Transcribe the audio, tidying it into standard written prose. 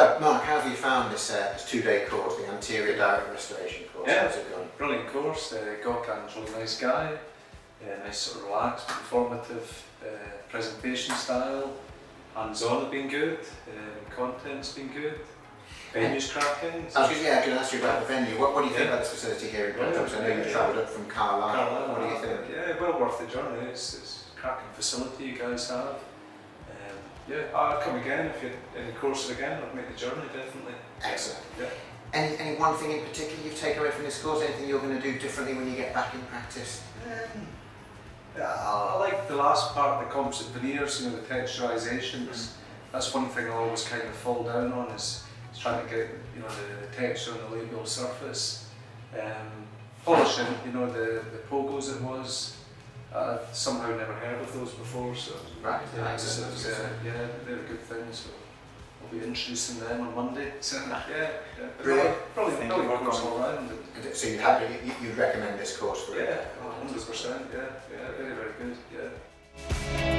So, Mark, how have you found this 2-day course, the Anterior Direct Restoration course? Yeah, how's it gone? brilliant course. Gokhan's a really nice guy, nice sort of relaxed, informative presentation style. Hands-on have been good, content's been good, venue's cracking. I was going to ask you about the venue. What do you think about this facility here in Perth? I know you've Yeah. travelled up from Carlisle. What do you think? Yeah, well worth the journey. It's a cracking facility you guys have. Yeah, I'll come again if you're in the course again. I'll make the journey definitely. Excellent. Yeah. Any one thing in particular you've taken away from this course? Anything you're going to do differently when you get back in practice? I like the last part, the composite veneers, the texturizations. That's one thing I always kind of fall down on is trying to get the texture on the labial surface. Polishing, the pogos it was. I've somehow never heard of those before, so Right. yeah, they're a good thing. So I'll be introducing them on Monday. So yeah. Brilliant. Probably work all around. So you'd recommend this course for it? Yeah, 100%. Yeah, very very good. Yeah.